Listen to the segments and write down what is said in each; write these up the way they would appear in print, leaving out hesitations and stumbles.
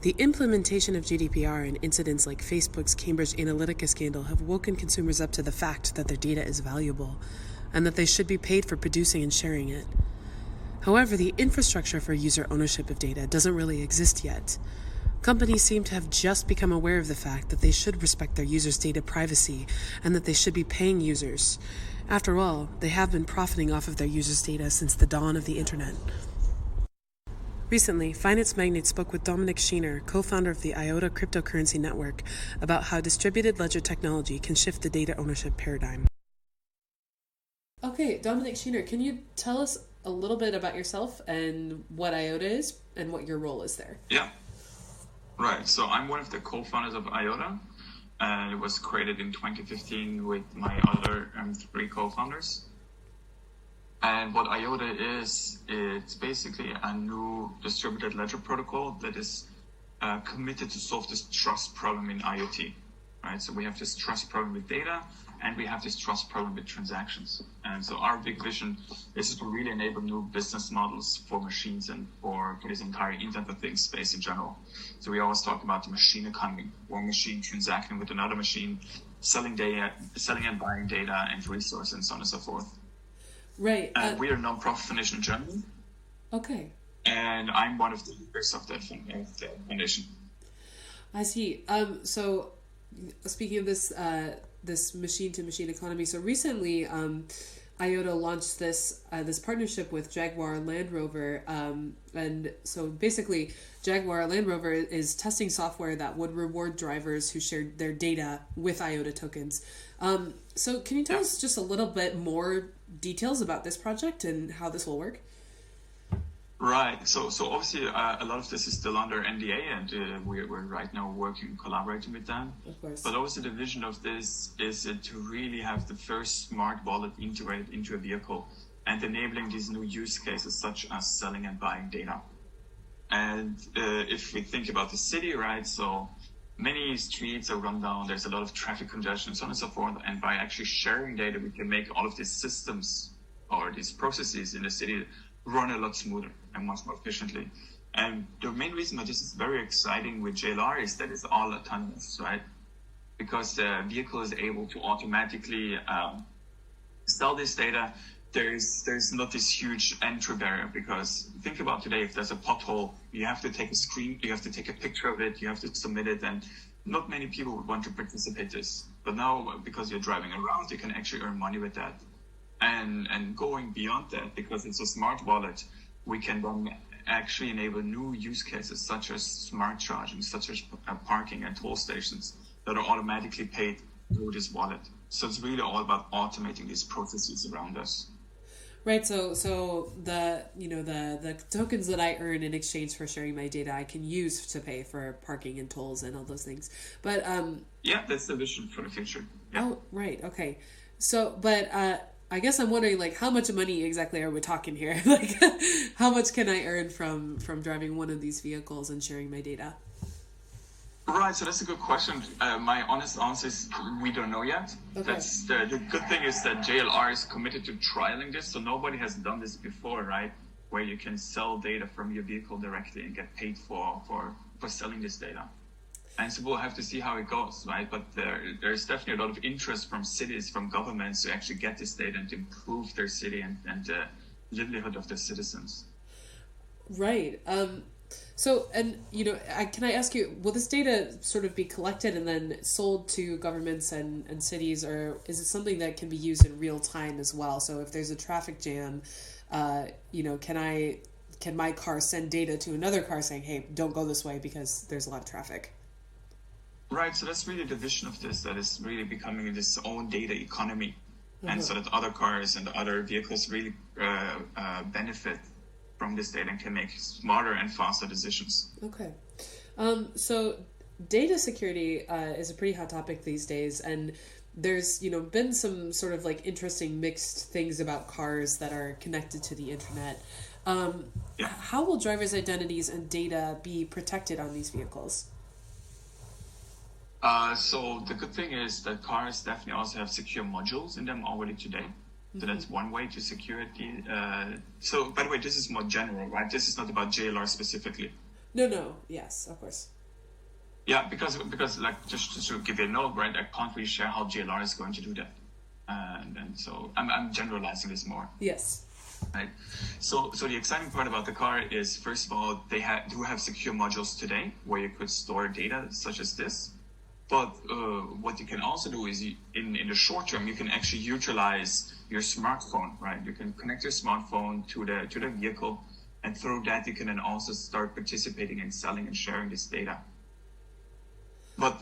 The implementation of GDPR and incidents like Facebook's Cambridge Analytica scandal have woken consumers up to the fact that their data is valuable and that they should be paid for producing and sharing it. However, the infrastructure for user ownership of data doesn't really exist yet. Companies seem to have just become aware of the fact that they should respect their users' data privacy and that they should be paying users. After all, they have been profiting off of their users' data since the dawn of the internet. Recently, finance magnates spoke with Dominik Schiener, co-founder of the IOTA cryptocurrency network, about how distributed ledger technology can shift the data ownership paradigm. Okay, Dominik Schiener, can you tell us a little bit about yourself and what IOTA is and what your role is there? Yeah, right. So I'm one of the co-founders of IOTA. It was created in 2015 with my other 3 co-founders. And what IOTA is, it's basically a new distributed ledger protocol that is committed to solve this trust problem in IoT, right? So we have this trust problem with data, and we have this trust problem with transactions. And so our big vision is to really enable new business models for machines and for this entire Internet of Things space in general. So we always talk about the machine economy, one machine transacting with another machine, selling and buying data and resources, and so on and so forth. Right. We are a non-profit foundation in Germany. Okay. And I'm one of the leaders of that foundation. I see. So speaking of this machine-to-machine economy, so recently IOTA launched this partnership with Jaguar Land Rover, and so basically Jaguar Land Rover is testing software that would reward drivers who shared their data with IOTA tokens. So can you tell us just a little bit more details about this project and how this will work? Right. So obviously a lot of this is still under NDA, and we're right now collaborating with them. Of course. But also the vision of this is to really have the first smart wallet integrated into a vehicle and enabling these new use cases such as selling and buying data. And if we think about the city, right, so many streets are run down, there's a lot of traffic congestion, so on and so forth, and by actually sharing data, we can make all of these systems or these processes in the city run a lot smoother and much more efficiently. And the main reason why this is very exciting with JLR is that it's all autonomous, right? Because the vehicle is able to automatically sell this data. There's not this huge entry barrier, because think about today, if there's a pothole, you have to take a screen, you have to take a picture of it, you have to submit it, and not many people would want to participate in this. But now, because you're driving around, you can actually earn money with that. And going beyond that, because it's a smart wallet, we can then actually enable new use cases such as smart charging, such as parking and toll stations that are automatically paid through this wallet. So it's really all about automating these processes around us. Right. So the tokens that I earn in exchange for sharing my data, I can use to pay for parking and tolls and all those things. But yeah, that's the vision for the future. Yeah. Oh, right. Okay. So, but I guess I'm wondering, like, how much money exactly are we talking here? Like, how much can I earn from driving one of these vehicles and sharing my data? Right, so that's a good question. My honest answer is we don't know yet. Okay. That's the good thing is that JLR is committed to trialing this, so nobody has done this before, right? Where you can sell data from your vehicle directly and get paid for selling this data. And so we'll have to see how it goes, right? But there's definitely a lot of interest from cities, from governments to actually get this data and improve their city and the livelihood of their citizens. Right. So, and, can I ask you, will this data sort of be collected and then sold to governments and cities, or is it something that can be used in real time as well? So if there's a traffic jam, can my car send data to another car saying, hey, don't go this way because there's a lot of traffic? Right, so that's really the vision of this, that is really becoming this own data economy. Mm-hmm. And so that other cars and other vehicles really benefit from this data and can make smarter and faster decisions. Okay. So data security is a pretty hot topic these days, and there's, been some sort of like interesting mixed things about cars that are connected to the internet. How will drivers' identities and data be protected on these vehicles? So the good thing is that cars definitely also have secure modules in them already today. So that's one way to secure it. So, by the way, this is more general, right? This is not about JLR specifically. No. Yes, of course. Yeah, because like just to give you a note, right? I can't really share how JLR is going to do that, and so I'm generalizing this more. Yes. Right. So the exciting part about the car is, first of all, they do have secure modules today where you could store data such as this. But what you can also do is in the short term, you can actually utilize your smartphone, right? You can connect your smartphone to the vehicle, and through that, you can then also start participating in selling and sharing this data. But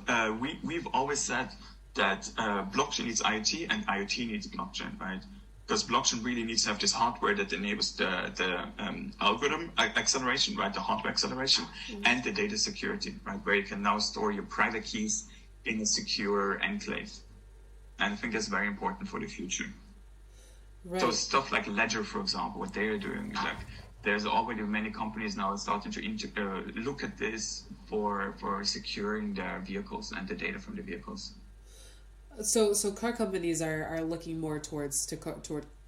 we've always said that blockchain needs IoT and IoT needs blockchain, right? Because blockchain really needs to have this hardware that enables the algorithm acceleration, right? The hardware acceleration, and the data security, right? Where you can now store your private keys in a secure enclave. And I think that's very important for the future. Right. So stuff like Ledger, for example, what they are doing, like there's already many companies now starting to look at this for securing their vehicles and the data from the vehicles. So car companies are looking more toward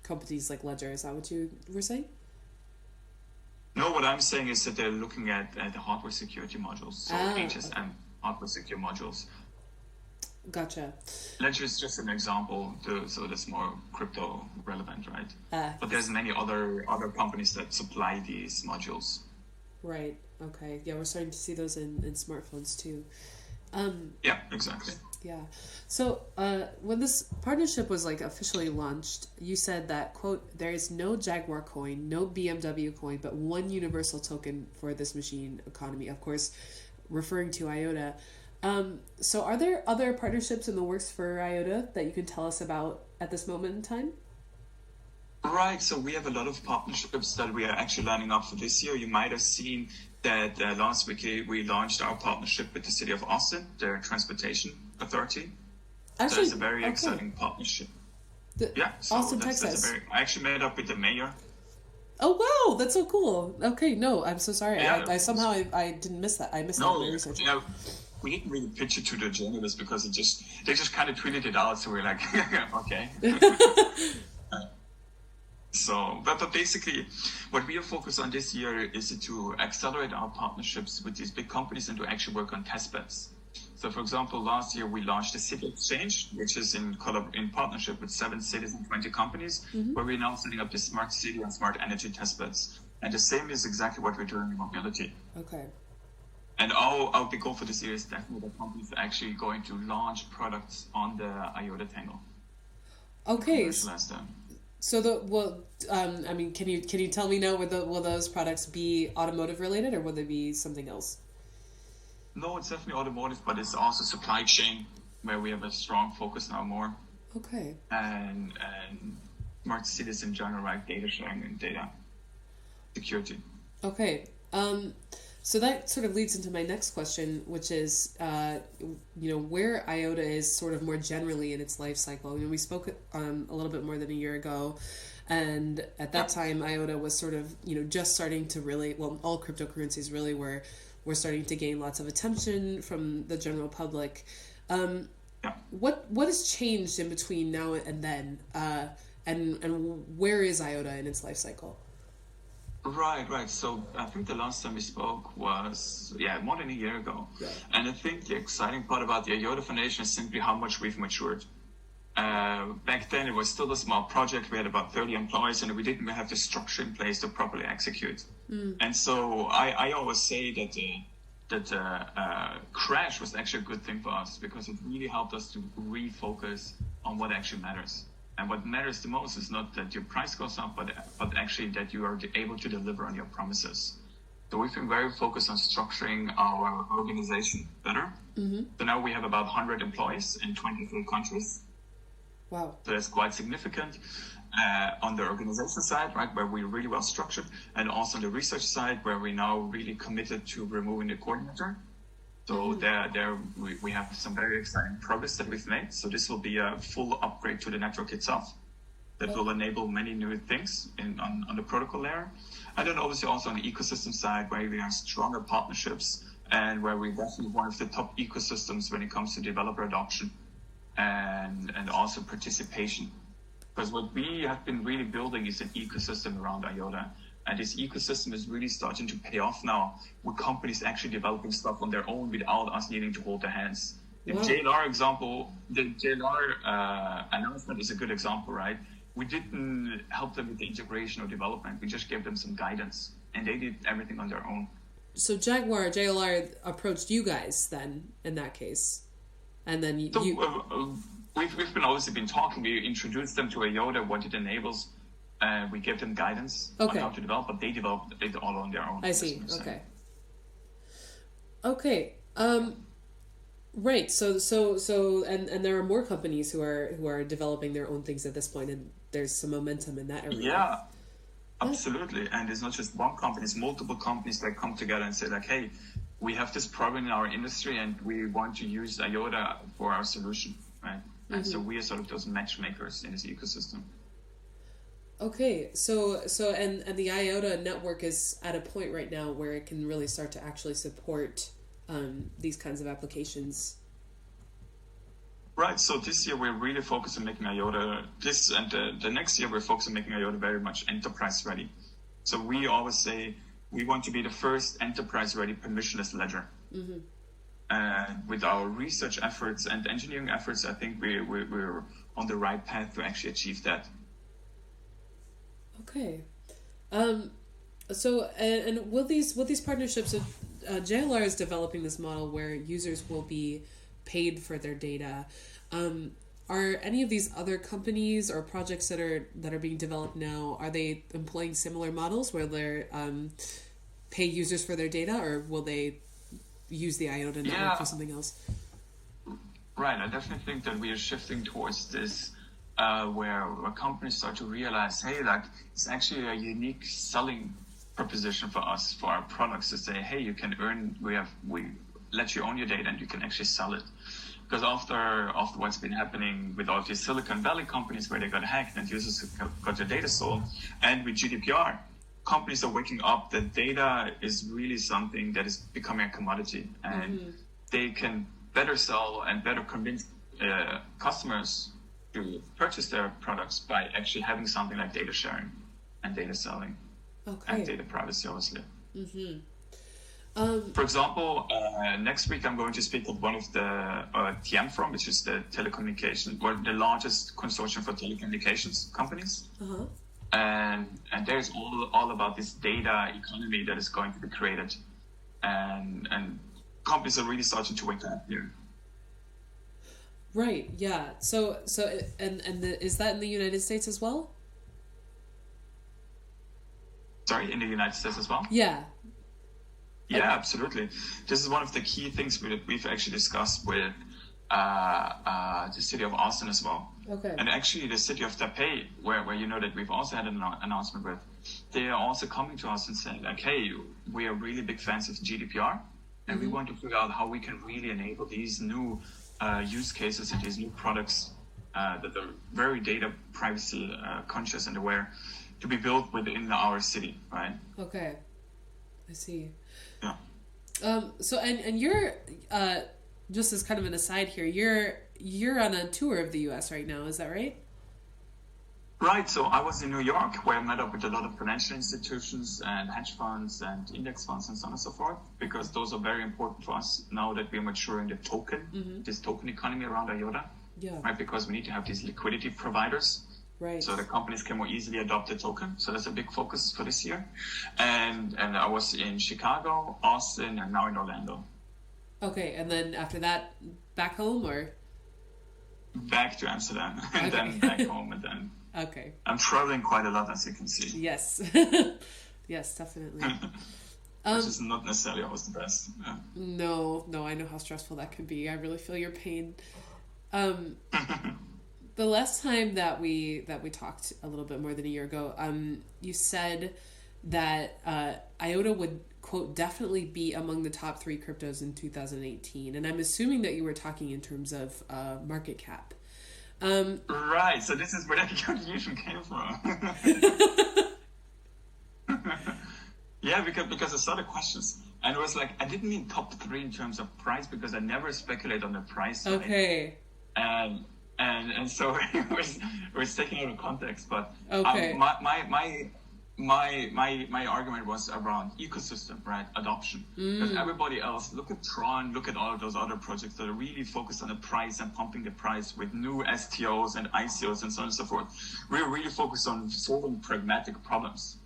companies like Ledger. Is that what you were saying? No, what I'm saying is that they're looking at the hardware security modules, so HSM, hardware secure modules. Gotcha. Ledger is just an example, so that's more crypto relevant, right? But there's many other companies that supply these modules. Right. Okay. Yeah, we're starting to see those in smartphones too. Yeah, exactly. Yeah. So when this partnership was like officially launched, you said that, quote, there is no Jaguar coin, no BMW coin, but one universal token for this machine economy, of course, referring to IOTA. So are there other partnerships in the works for IOTA that you can tell us about at this moment in time? Right. So we have a lot of partnerships that we are actually lining up for this year. You might have seen that last week we launched our partnership with the city of Austin, their transportation authority. Actually, so it's a very exciting partnership. Austin, Texas. I actually met up with the mayor. Oh wow, that's so cool. Okay, no, I'm so sorry. Yeah, I somehow I didn't miss that. I missed that in my research. Yeah, we didn't really pitch it to the journalists because they just kind of tweeted it out. So we're like, okay. So, but basically, what we are focused on this year is to accelerate our partnerships with these big companies and to actually work on test beds. So, for example, last year we launched the City Exchange, which is in partnership with 7 cities and 20 companies, where we're now setting up the smart city and smart energy test beds. And the same is exactly what we're doing in mobility. Okay. And our big goal for this year is definitely that companies are actually going to launch products on the IOTA Tangle. Okay. So I mean, can you tell me now, will those products be automotive related or will they be something else? No, it's definitely automotive, but it's also supply chain where we have a strong focus now more. Okay. And smart cities in general, right? Data sharing and data security. Okay. So that sort of leads into my next question, which is, where IOTA is sort of more generally in its life cycle. We spoke a little bit more than a year ago, and at that time, IOTA was sort of, just starting to really, all cryptocurrencies really were starting to gain lots of attention from the general public. What has changed in between now and then, and where is IOTA in its life cycle? Right. So I think the last time we spoke was, more than a year ago. Yeah. And I think the exciting part about the IOTA Foundation is simply how much we've matured. Back then, it was still a small project. We had about 30 employees, and we didn't have the structure in place to properly execute. And so I always say that crash was actually a good thing for us because it really helped us to refocus on what actually matters. And what matters the most is not that your price goes up, but actually that you are able to deliver on your promises. So we've been very focused on structuring our organization better. So now we have about 100 employees in 23 countries. Wow. So that's quite significant on the organization side, right, where we're really well structured, and also on the research side, where we're now really committed to removing the coordinator. So there we have some very exciting progress that we've made. So this will be a full upgrade to the network itself that will enable many new things on the protocol layer. And then obviously also on the ecosystem side, where we have stronger partnerships and where we're definitely one of the top ecosystems when it comes to developer adoption and also participation. Because what we have been really building is an ecosystem around IOTA And this ecosystem is really starting to pay off now, with companies actually developing stuff on their own without us needing to hold their hands. The JLR example, the JLR announcement is a good example, right? We didn't help them with the integration or development. We just gave them some guidance, and they did everything on their own. So Jaguar, JLR approached you guys then, in that case, and then we've been obviously been talking. We introduced them to IOTA, what it enables. We gave them guidance on how to develop, but they developed it all on their own. I see. Okay. Right. So, and there are more companies who are developing their own things at this point, and there's some momentum in that area. Yeah, absolutely. And it's not just one company; it's multiple companies that come together and say, like, "Hey, we have this problem in our industry, and we want to use IOTA for our solution." Right. And so we are sort of those matchmakers in this ecosystem. Okay, so and the IOTA network is at a point right now where it can really start to actually support these kinds of applications. Right. So this year we're really focused on making IOTA. The next year we're focused on making IOTA very much enterprise ready. So we always say we want to be the first enterprise ready permissionless ledger. And with our research efforts and engineering efforts, I think we're on the right path to actually achieve that. Okay, so and will these partnerships? JLR is developing this model where users will be paid for their data. Are any of these other companies or projects that are being developed now? Are they employing similar models where they're pay users for their data, or will they use the IOTA network for something else? Right. I definitely think that we are shifting towards this. Where companies start to realize, hey, like it's actually a unique selling proposition for us, for our products, to say, hey, you can earn, we let you own your data and you can actually sell it. Because after what's been happening with all these Silicon Valley companies where they got hacked and users got their data sold, and with GDPR, companies are waking up that data is really something that is becoming a commodity, and they can better sell and better convince customers to purchase their products by actually having something like data sharing and data selling and data privacy, obviously. For example, next week I'm going to speak with one of the TM, which is the the largest consortium for telecommunications companies. And there's all about this data economy that is going to be created, and companies are really starting to wake up here. Right. Yeah. So is that in the United States as well? Sorry, in the United States as well? Yeah. Yeah, absolutely. This is one of the key things that we've actually discussed with the city of Austin as well. Okay. And actually the city of Taipei, where you know that we've also had an announcement with, they are also coming to us and saying, like, hey, we are really big fans of GDPR, and we want to figure out how we can really enable these new use cases and these new products that are very data privacy conscious and aware to be built within our city, right? Okay, I see. Yeah. So and you're just as kind of an aside here, you're on a tour of the U.S. right now, is that right? Right. So I was in New York, where I met up with a lot of financial institutions and hedge funds and index funds and so on and so forth, because those are very important for us now that we're maturing the token, this token economy around IOTA. Yeah. Right. Because we need to have these liquidity providers. Right. So the companies can more easily adopt the token. So that's a big focus for this year. And I was in Chicago, Austin, and now in Orlando. Okay. And then after that, back home or? Back to Amsterdam and then back home and then. Okay. I'm traveling quite a lot, as you can see. Yes. Yes, definitely. Which is not necessarily always the best. Yeah. No, I know how stressful that can be. I really feel your pain. The last time that we talked a little bit more than a year ago, you said that IOTA would, quote, definitely be among the top 3 cryptos in 2018. And I'm assuming that you were talking in terms of market cap. Right, so this is where that confusion came from. Yeah, because I saw the questions, and it was like, I didn't mean top 3 in terms of price, because I never speculate on the price side. Okay. And so it was taken out of context, but okay. my argument was around ecosystem, right? Adoption. Because everybody else, look at Tron, look at all of those other projects that are really focused on the price and pumping the price with new STOs and ICOs and so on and so forth. We're really focused on solving pragmatic problems.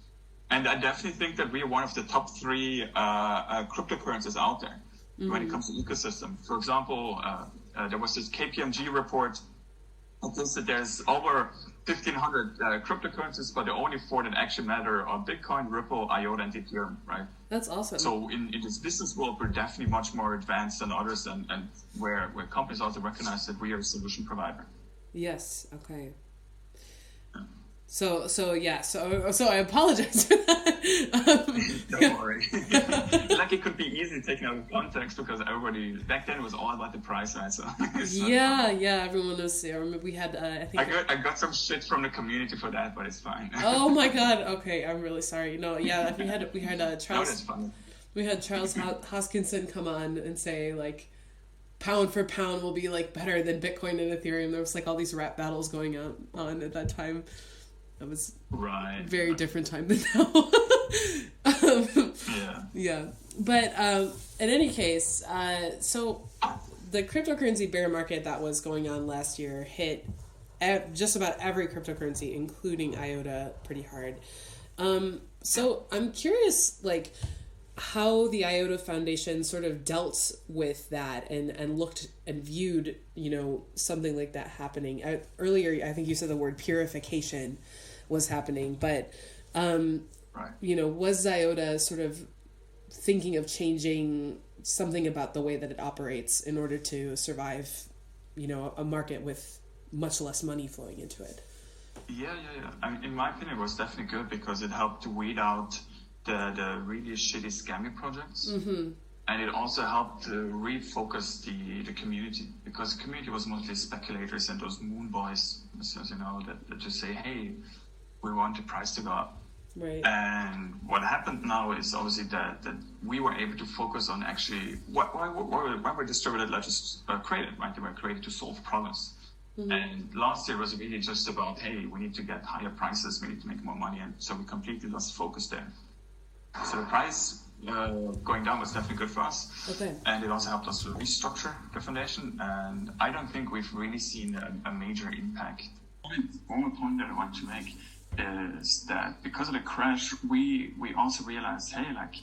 And I definitely think that we are one of the top 3 cryptocurrencies out there when it comes to ecosystem. For example, there was this KPMG report that there's over 1,500 cryptocurrencies, but the only 4 that actually matter are Bitcoin, Ripple, IOTA, and Ethereum, right? That's awesome. So in this business world, we're definitely much more advanced than others, and where companies also recognize that we are a solution provider. Yes. Okay. So I apologize for that. Don't worry. Like it could be easily taken out of context because everybody back then it was all about the price, right? So everyone knows. I remember we had I got some shit from the community for that, but it's fine. Oh my god. Okay, I'm really sorry. No, yeah, we had Charles. No, that's fine. We had Charles Hoskinson come on and say like, pound for pound will be like better than Bitcoin and Ethereum. There was like all these rap battles going on at that time. That was very different time than now. Yeah. But in any case, so the cryptocurrency bear market that was going on last year hit just about every cryptocurrency, including IOTA, pretty hard. So I'm curious, like, how the IOTA Foundation sort of dealt with that and looked and viewed, something like that happening. Earlier, I think you said the word purification was happening, but was IOTA sort of thinking of changing something about the way that it operates in order to survive, a market with much less money flowing into it? Yeah. I mean, in my opinion, it was definitely good because it helped to weed out the really shitty scammy projects. And it also helped to refocus the community, because the community was mostly speculators and those moon boys, that just say, hey, we want the price to go up. Right. And what happened now is obviously that we were able to focus on actually why were distributed ledgers created, right? They were created to solve problems. And last year was really just about, hey, we need to get higher prices, we need to make more money, and so we completely lost focus there. So the price going down was definitely good for us. Okay. And it also helped us to restructure the foundation. And I don't think we've really seen a major impact. One more point that I want to make is that because of the crash, we also realized, hey, like,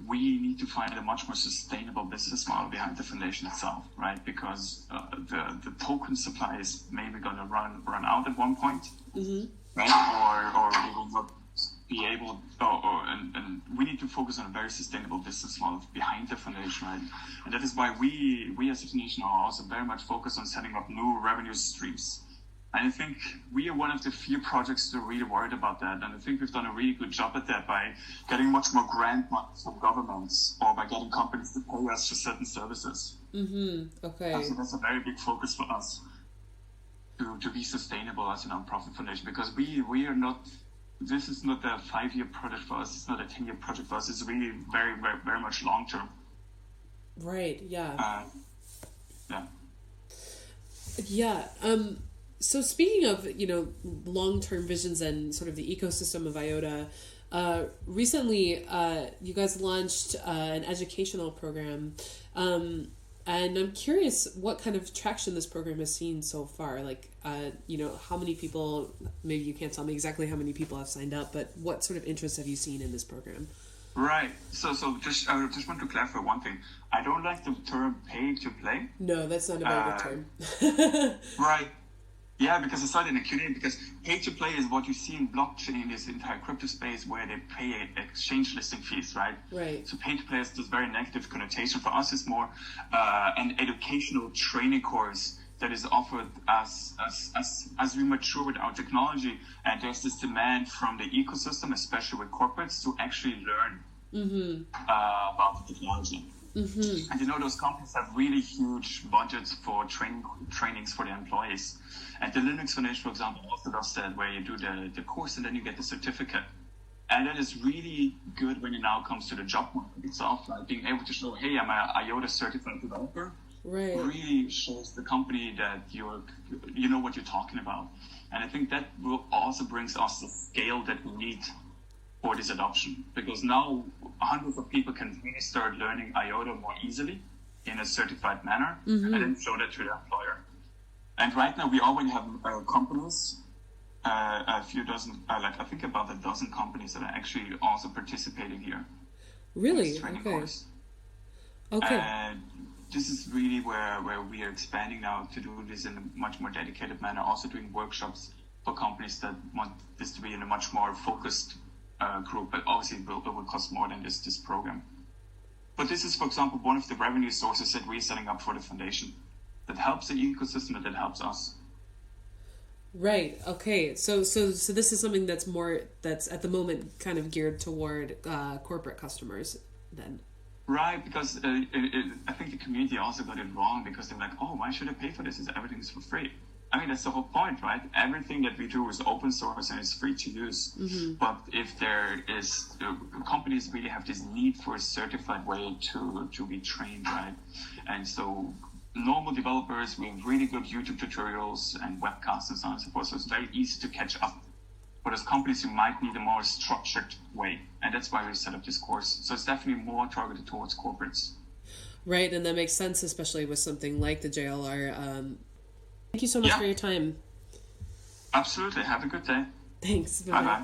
we need to find a much more sustainable business model behind the foundation itself, right? Because the token supply is maybe going to run out at one point, right? Or we will not be able, and we need to focus on a very sustainable business model behind the foundation, right? And that is why we as a foundation are also very much focused on setting up new revenue streams. And I think we are one of the few projects that are really worried about that. And I think we've done a really good job at that by getting much more grant money from governments or by getting companies to pay us for certain services. Okay. And so that's a very big focus for us to be sustainable as a nonprofit foundation, because we are not, this is not a 5-year project for us. It's not a 10-year project for us. It's really very, very, very much long-term. Right. Yeah. Yeah. So speaking of, long-term visions and sort of the ecosystem of IOTA, recently you guys launched an educational program, and I'm curious what kind of traction this program has seen so far. Like, how many people, maybe you can't tell me exactly how many people have signed up, but what sort of interest have you seen in this program? Right. So I just want to clarify one thing. I don't like the term pay to play. No, that's not a very good term. Right. Yeah, because it's not in a Q&A, because pay to play is what you see in blockchain, this entire crypto space where they pay exchange listing fees, right? Right. So pay to play is this very negative connotation. For us, it's more an educational training course that is offered as we mature with our technology, and there's this demand from the ecosystem, especially with corporates, to actually learn about the technology. And those companies have really huge budgets for trainings for their employees. And the Linux Foundation, for example, also does that, where you do the course and then you get the certificate. And that is really good when it now comes to the job market itself, like being able to show, hey, I'm an IOTA certified developer. Right. Really shows the company that you know what you're talking about. And I think that will also brings us the scale that we need for this adoption, because now hundreds of people can really start learning IOTA more easily in a certified manner, and then show that to the employer. And right now we already have companies, a few dozen, I think about a dozen companies that are actually also participating here. Really? In this training course. Okay. And this is really where we are expanding now to do this in a much more dedicated manner, also doing workshops for companies that want this to be in a much more focused group, but obviously it will cost more than this program. But this is, for example, one of the revenue sources that we're setting up for the foundation that helps the ecosystem and that helps us. Right. Okay. So this is something that's at the moment kind of geared toward corporate customers then. Right, because I think the community also got it wrong, because they're like, oh, why should I pay for this? Everything is for free. I mean, that's the whole point, right? Everything that we do is open source and is free to use. But if there is, companies really have this need for a certified way to be trained, right? And so normal developers, we have really good YouTube tutorials and webcasts and so on and so forth. So it's very easy to catch up. But as companies, you might need a more structured way. And that's why we set up this course. So it's definitely more targeted towards corporates. Right, and that makes sense, especially with something like the JLR. Thank you so much for your time. Absolutely. Have a good day. Thanks. Bye-bye.